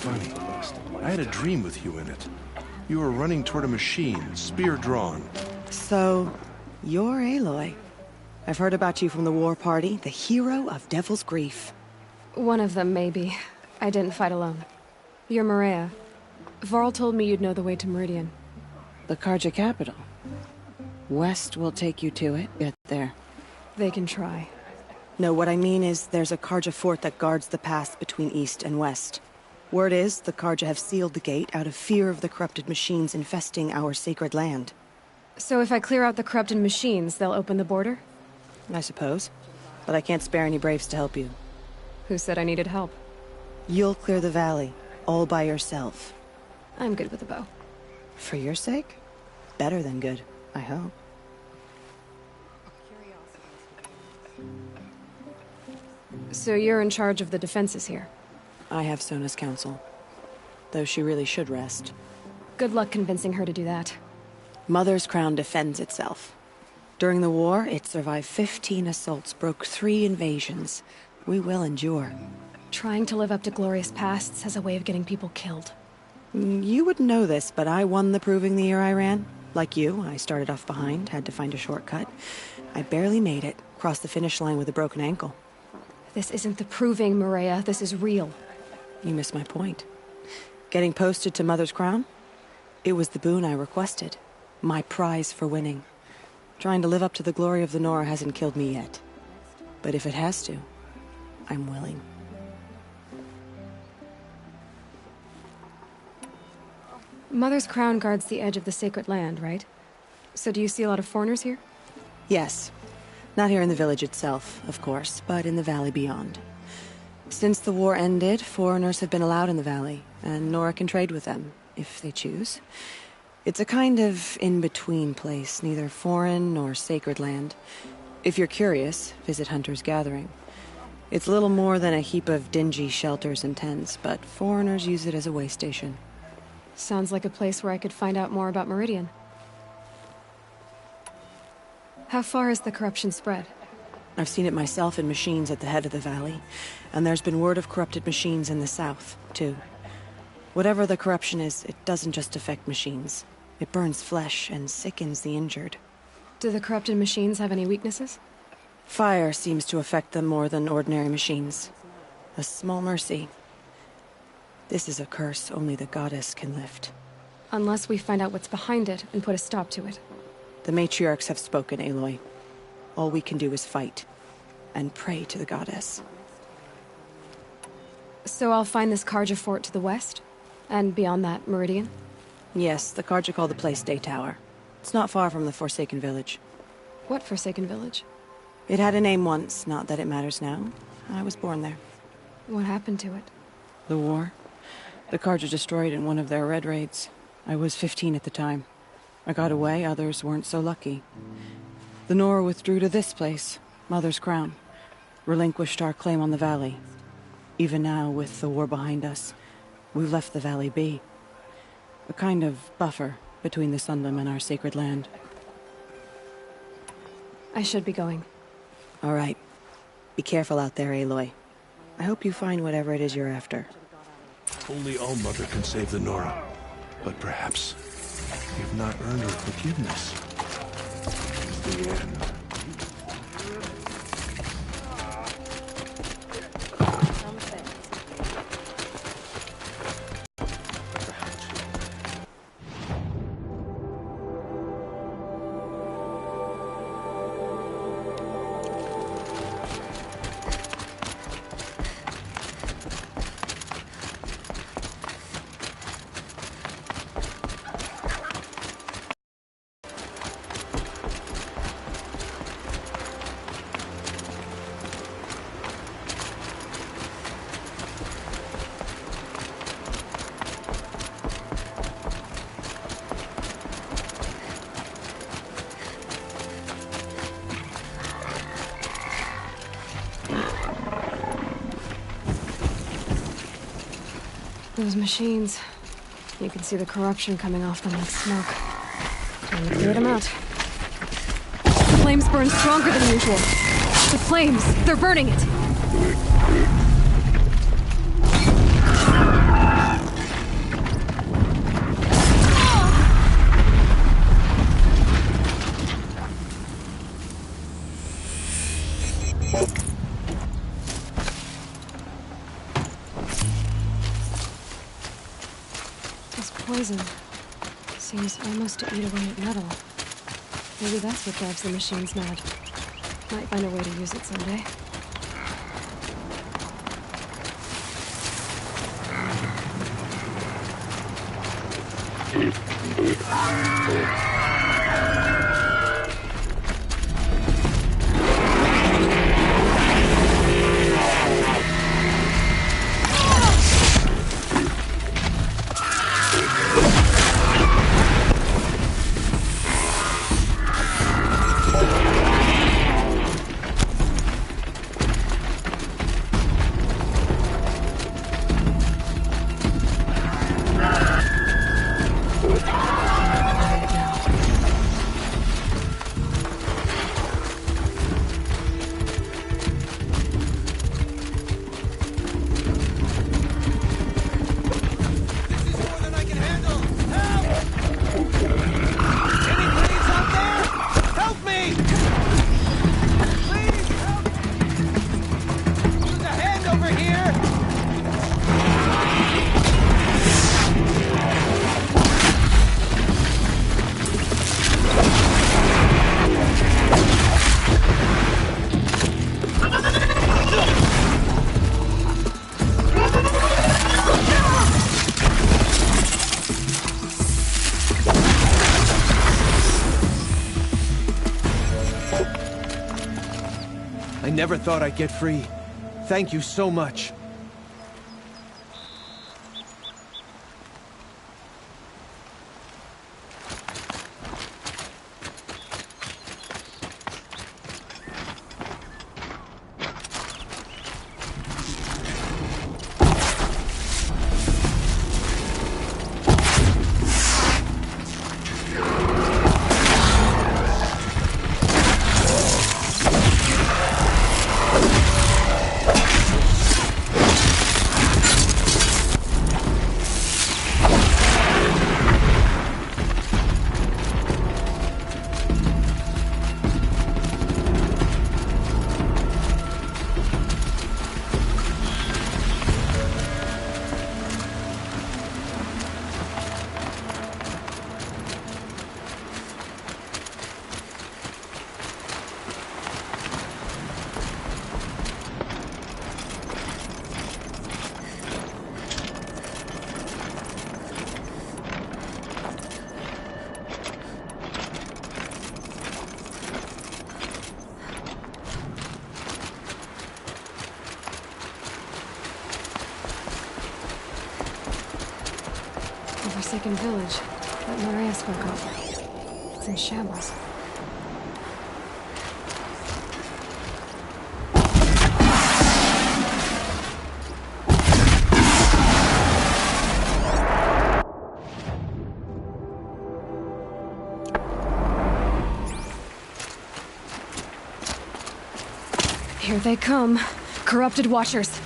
funny. I had a dream with you in it. You were running toward a machine, spear drawn. So, you're Aloy. I've heard about you from the war party, the hero of Devil's Grief. One of them, maybe. I didn't fight alone. You're Maria. Varl told me you'd know the way to Meridian. The Carja capital. West will take you to it. Get there. They can try. No, what I mean is there's a Carja fort that guards the pass between east and west. Word is, the Carja have sealed the gate out of fear of the corrupted machines infesting our sacred land. So if I clear out the corrupted machines, they'll open the border? I suppose. But I can't spare any braves to help you. Who said I needed help? You'll clear the valley, all by yourself. I'm good with a bow. For your sake? Better than good, I hope. So you're in charge of the defenses here? I have Sona's counsel. Though she really should rest. Good luck convincing her to do that. Mother's crown defends itself. During the war, it survived 15 assaults, broke 3 invasions. We will endure. Trying to live up to glorious pasts has a way of getting people killed. You wouldn't know this, but I won the proving the year I ran. Like you, I started off behind, had to find a shortcut. I barely made it, crossed the finish line with a broken ankle. This isn't the proving, Maria. This is real. You missed my point. Getting posted to Mother's crown? It was the boon I requested. My prize for winning. Trying to live up to the glory of the Nora hasn't killed me yet. But if it has to, I'm willing. Mother's crown guards the edge of the sacred land, right? So do you see a lot of foreigners here? Yes. Not here in the village itself, of course, but in the valley beyond. Since the war ended, foreigners have been allowed in the valley, and Nora can trade with them, if they choose. It's a kind of in-between place, neither foreign nor sacred land. If you're curious, visit Hunter's Gathering. It's little more than a heap of dingy shelters and tents, but foreigners use it as a way station. Sounds like a place where I could find out more about Meridian. How far has the corruption spread? I've seen it myself in machines at the head of the valley, and there's been word of corrupted machines in the south, too. Whatever the corruption is, it doesn't just affect machines. It burns flesh and sickens the injured. Do the corrupted machines have any weaknesses? Fire seems to affect them more than ordinary machines. A small mercy. This is a curse only the goddess can lift. Unless we find out what's behind it and put a stop to it. The matriarchs have spoken, Aloy. All we can do is fight, and pray to the goddess. So I'll find this Carja fort to the west? And beyond that, Meridian? Yes, the Carja call the place Day Tower. It's not far from the Forsaken Village. What Forsaken Village? It had a name once, not that it matters now. I was born there. What happened to it? The war. The Carja destroyed in one of their red raids. I was 15 at the time. I got away, others weren't so lucky. The Nora withdrew to this place, Mother's Crown. Relinquished our claim on the valley. Even now, with the war behind us, we've left the valley be. A kind of buffer between the Sundom and our sacred land. I should be going. All right. Be careful out there, Aloy. I hope you find whatever it is you're after. Only All-Mother can save the Nora. But perhaps you've not earned her forgiveness. It's the end. Those machines. You can see the corruption coming off them like smoke. Time to clear them out. The flames burn stronger than usual. The flames! They're burning it! This poison seems almost to eat away at metal. Maybe that's what drives the machines mad. Might find a way to use it someday. I never thought I'd get free. Thank you so much. Forsaken village that Maria spoke of. It's in shambles. Here they come, corrupted watchers.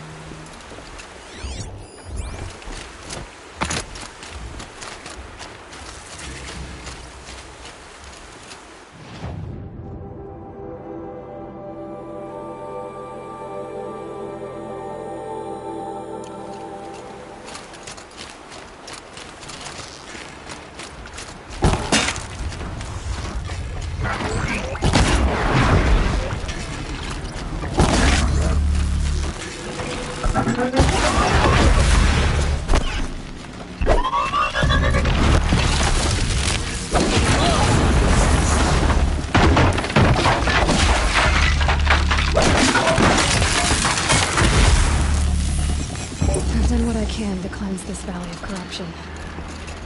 To cleanse this valley of corruption.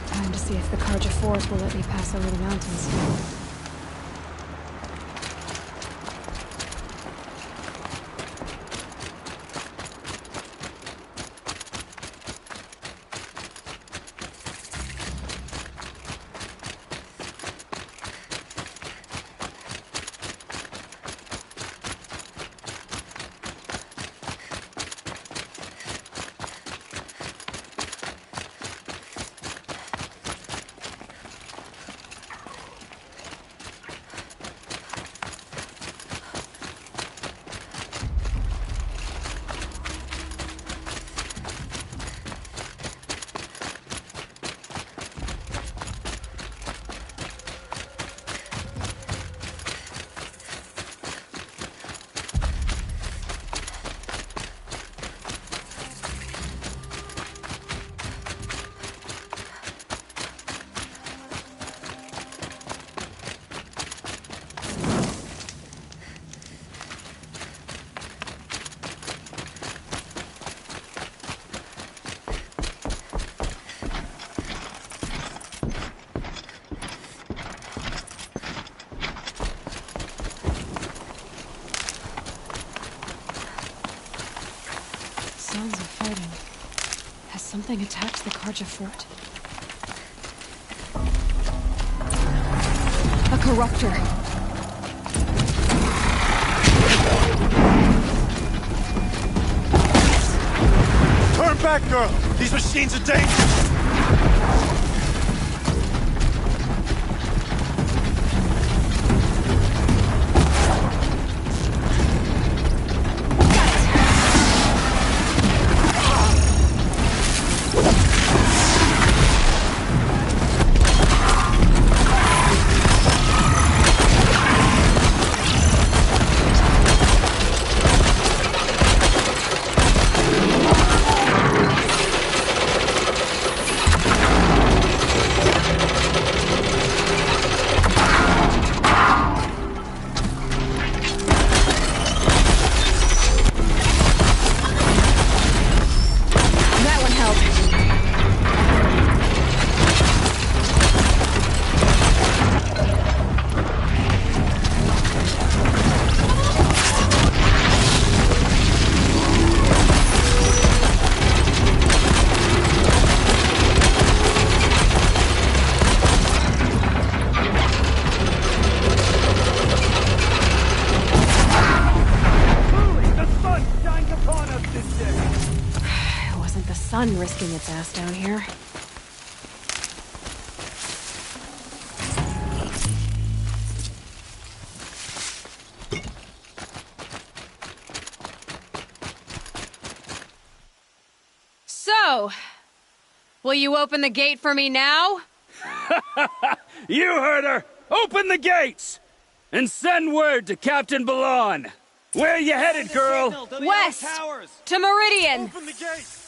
Time to see if the Carja Force will let me pass over the mountains. something attacked the Karja fort? A corruptor. Turn back, girl! These machines are dangerous! Risking its ass down here. So, will you open the gate for me now? You heard her! Open the gates! And send word to Captain Balon! Where you headed, girl? West! To Meridian! Open the gates!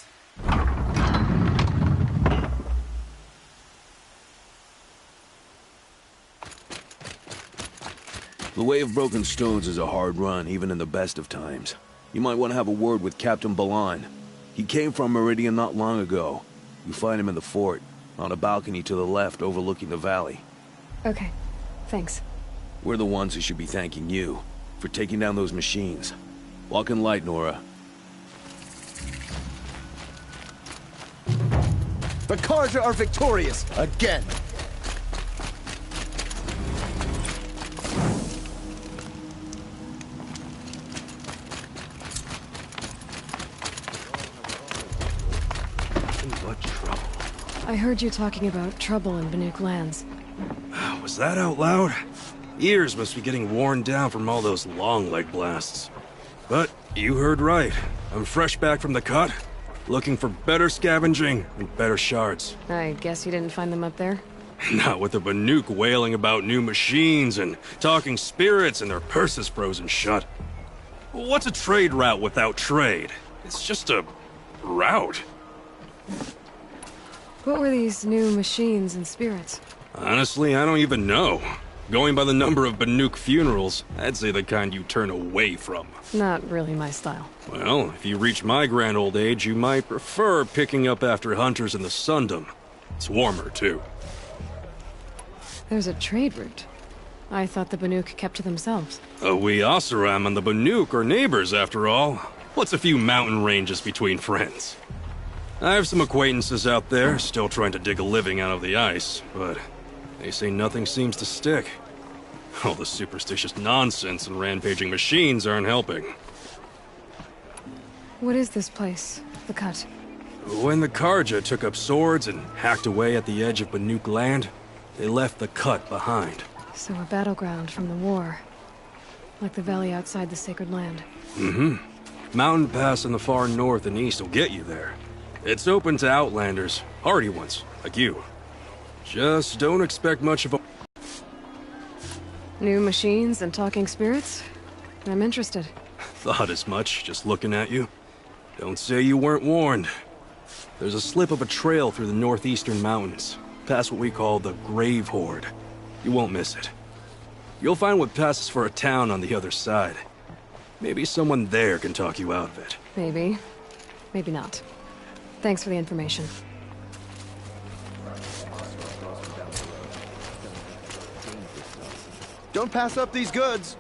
The way of broken stones is a hard run, even in the best of times. You might want to have a word with Captain Balon. He came from Meridian not long ago. You find him in the fort, on a balcony to the left overlooking the valley. Okay, thanks. We're the ones who should be thanking you for taking down those machines. Walk in light, Nora. The Karja are victorious, again. What trouble? I heard you talking about trouble in Banuk lands. Was that out loud? Ears must be getting worn down from all those long leg blasts. But you heard right. I'm fresh back from the cut, looking for better scavenging and better shards. I guess you didn't find them up there? Not with the Banuk wailing about new machines and talking spirits and their purses frozen shut. What's a trade route without trade? It's just a route. What were these new machines and spirits? Honestly, I don't even know. Going by the number of Banuk funerals, I'd say the kind you turn away from. Not really my style. Well, if you reach my grand old age, you might prefer picking up after hunters in the Sundom. It's warmer, too. There's a trade route. I thought the Banuk kept to themselves. We Oseram and the Banuk are neighbors, after all. What's a few mountain ranges between friends? I have some acquaintances out there, still trying to dig a living out of the ice, but they say nothing seems to stick. All the superstitious nonsense and rampaging machines aren't helping. What is this place? The Cut? When the Karja took up swords and hacked away at the edge of Banuk land, they left the Cut behind. So a battleground from the war. Like the valley outside the Sacred Land. Mm-hmm. Mountain Pass in the far north and east will get you there. It's open to outlanders, hardy ones, like you. Just don't expect much of a... New machines and talking spirits? I'm interested. Thought as much, just looking at you. Don't say you weren't warned. There's a slip of a trail through the northeastern mountains, past what we call the Grave Horde. You won't miss it. You'll find what passes for a town on the other side. Maybe someone there can talk you out of it. Maybe. Maybe not. Thanks for the information. Don't pass up these goods.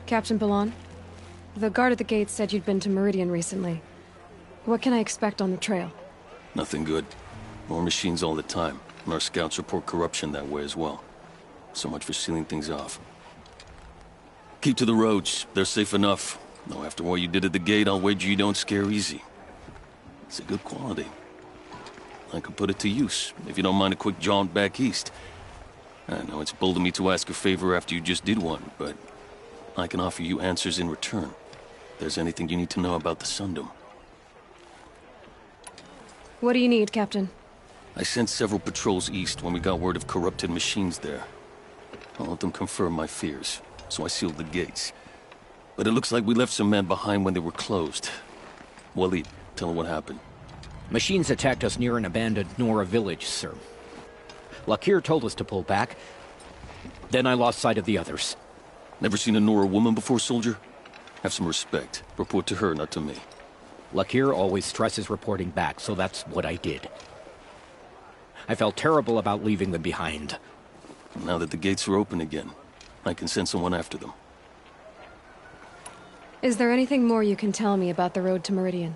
Captain Balon, The guard at the gate said you'd been to Meridian recently. What can I expect on the trail? Nothing good. More machines all the time, and our scouts report corruption that way as well. So much for sealing things off. Keep to the roads. They're safe enough. Though after what you did at the gate, I'll wager you don't scare easy. It's a good quality. I could put it to use, if you don't mind a quick jaunt back east. I know it's bold of me to ask a favor after you just did one, but I can offer you answers in return. If there's anything you need to know about the Sundom. What do you need, Captain? I sent several patrols east when we got word of corrupted machines there. All of them confirmed my fears, so I sealed the gates. But it looks like we left some men behind when they were closed. Walid, tell them what happened. Machines attacked us near an abandoned Nora village, sir. Lakir told us to pull back. Then I lost sight of the others. Never seen a Nora woman before, soldier? Have some respect. Report to her, not to me. Lakir always stresses reporting back, so that's what I did. I felt terrible about leaving them behind. Now that the gates are open again, I can send someone after them. Is there anything more you can tell me about the road to Meridian?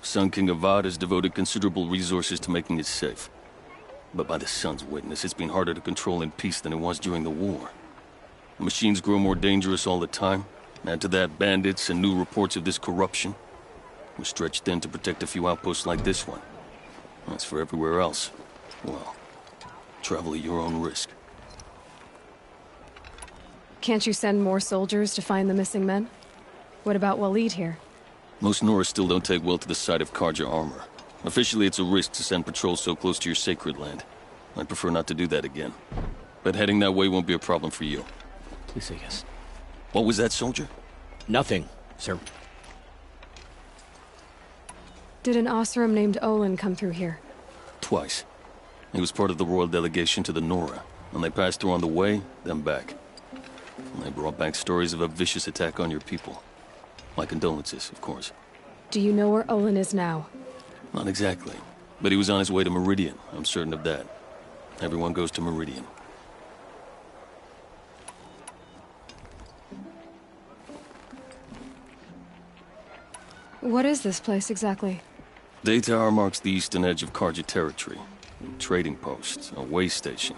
Sun King Avad has devoted considerable resources to making it safe. But by the Sun's witness, it's been harder to control in peace than it was during the war. The machines grow more dangerous all the time. Add to that bandits and new reports of this corruption. We're stretched thin to protect a few outposts like this one. As for everywhere else, well, travel at your own risk. Can't you send more soldiers to find the missing men? What about Walid here? Most Nora still don't take well to the sight of Karja armor. Officially, it's a risk to send patrols so close to your sacred land. I'd prefer not to do that again. But heading that way won't be a problem for you. Please say yes. What was that, soldier? Nothing, sir. Did an Osram named Olin come through here? Twice. He was part of the royal delegation to the Nora, and they passed through on the way, then back. And they brought back stories of a vicious attack on your people. My condolences, of course. Do you know where Olin is now? Not exactly, but he was on his way to Meridian, I'm certain of that. Everyone goes to Meridian. What is this place exactly? Day Tower marks the eastern edge of Karja territory. A trading post, a way station.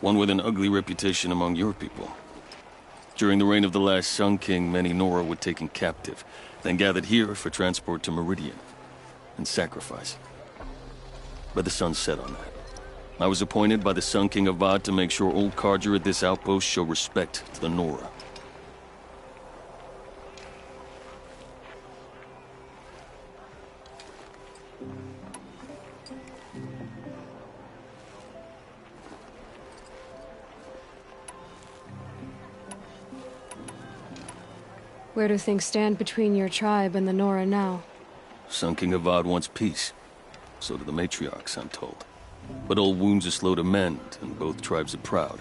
One with an ugly reputation among your people. During the reign of the last Sun King, many Nora were taken captive, then gathered here for transport to Meridian, and sacrifice. But the sun set on that. I was appointed by the Sun King Avad to make sure old Karja at this outpost show respect to the Nora. Where do things stand between your tribe and the Nora now? Sun King Avad wants peace. So do the matriarchs, I'm told. But old wounds are slow to mend, and both tribes are proud.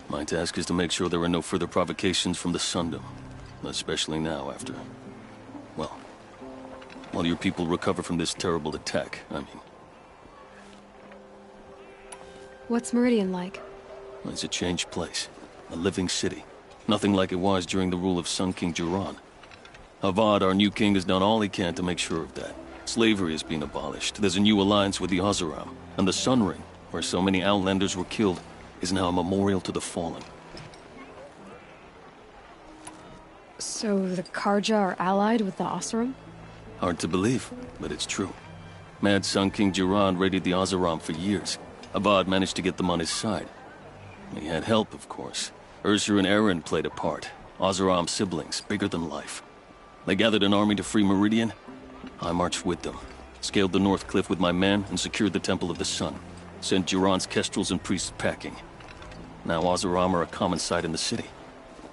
My task is to make sure there are no further provocations from the Sundom. Especially now after... well, while your people recover from this terrible attack, I mean. What's Meridian like? It's a changed place. A living city. Nothing like it was during the rule of Sun King Jiran. Avad, our new king, has done all he can to make sure of that. Slavery has been abolished. There's a new alliance with the Oseram. And the Sun Ring, where so many Outlanders were killed, is now a memorial to the fallen. So the Karja are allied with the Oseram? Hard to believe, but it's true. Mad Sun King Jiran raided the Oseram for years. Avad managed to get them on his side. He had help, of course. Ursur and Eren played a part. Oseram siblings, bigger than life. They gathered an army to free Meridian. I marched with them. Scaled the North Cliff with my men and secured the Temple of the Sun. Sent Jiran's kestrels and priests packing. Now Oseram are a common sight in the city.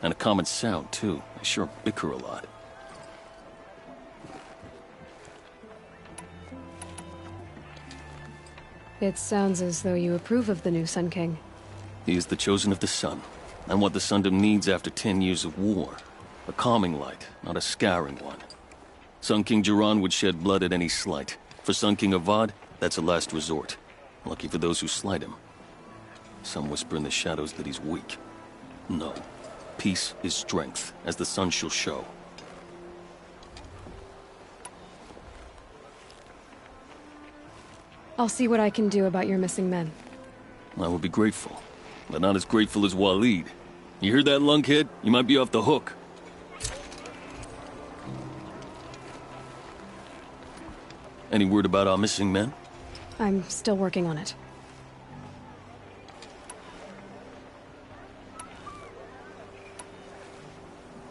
And a common sound, too. They sure bicker a lot. It sounds as though you approve of the new Sun King. He is the chosen of the Sun. And what the Sundom needs after 10 years of war. A calming light, not a scouring one. Sun King Jiran would shed blood at any slight. For Sun King Avad, that's a last resort. Lucky for those who slight him. Some whisper in the shadows that he's weak. No. Peace is strength, as the sun shall show. I'll see what I can do about your missing men. I would be grateful, but not as grateful as Waleed. You hear that, lunkhead? You might be off the hook. Any word about our missing men? I'm still working on it.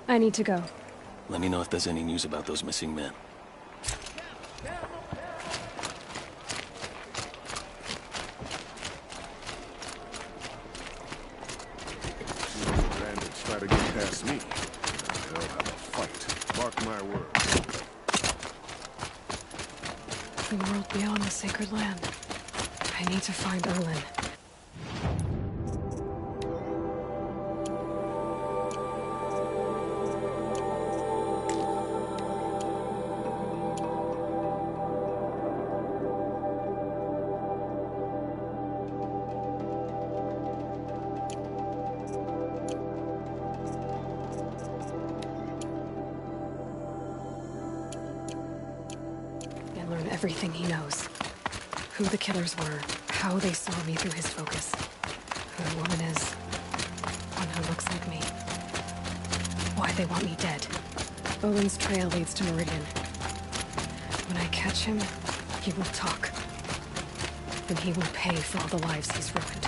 I need to go. Let me know if there's any news about those missing men. Bandits try to get past me. They'll have a fight. Mark my words. The world beyond the sacred land. I need to find Erlen. Learn everything he knows. Who the killers were, how they saw me through his focus, who the woman is, one who looks like me, why they want me dead. Owen's trail leads to Meridian. When I catch him, he will talk. Then he will pay for all the lives he's ruined.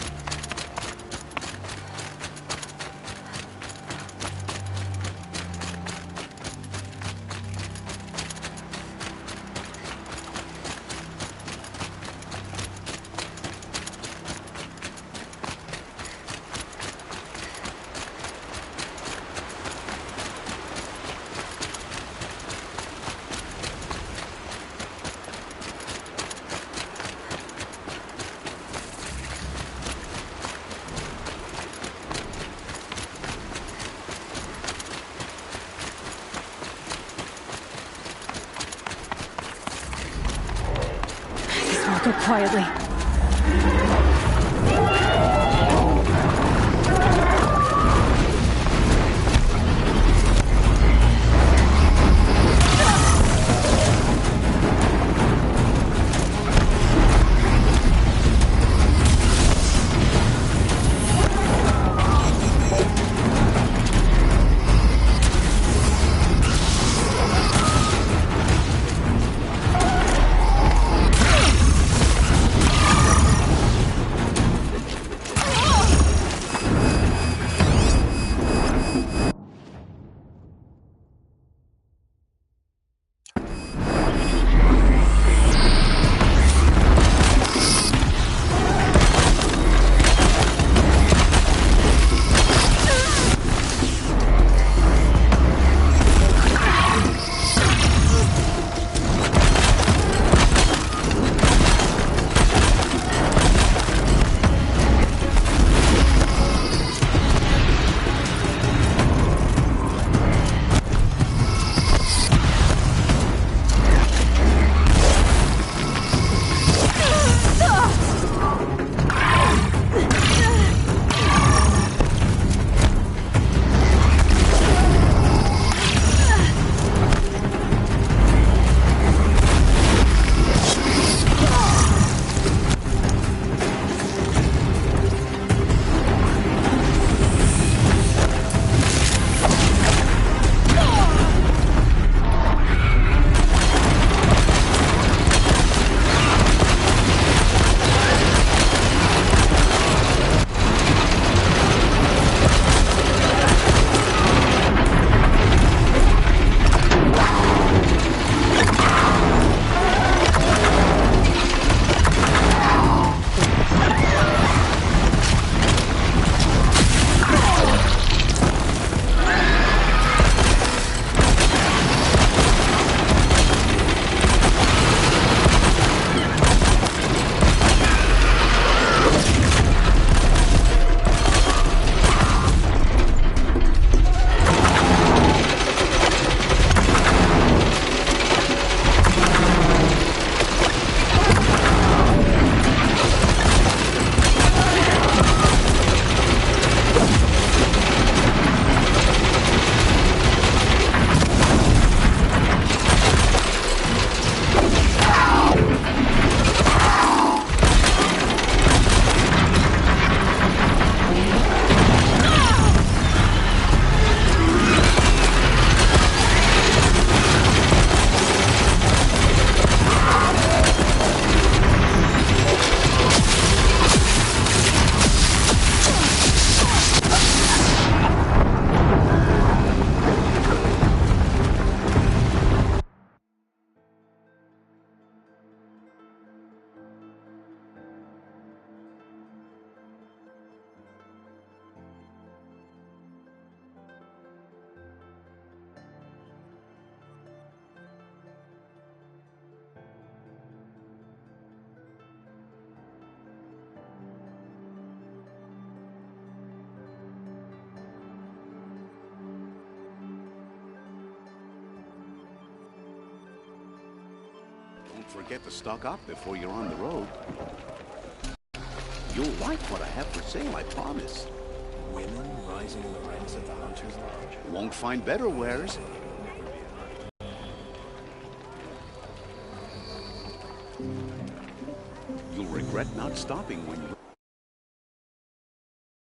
Go quietly. Don't forget to stock up before you're on the road. You'll like what I have for sale, I promise. Women rising in the ranks at the Hunter's Lodge. Won't find better wares. You'll regret not stopping when you...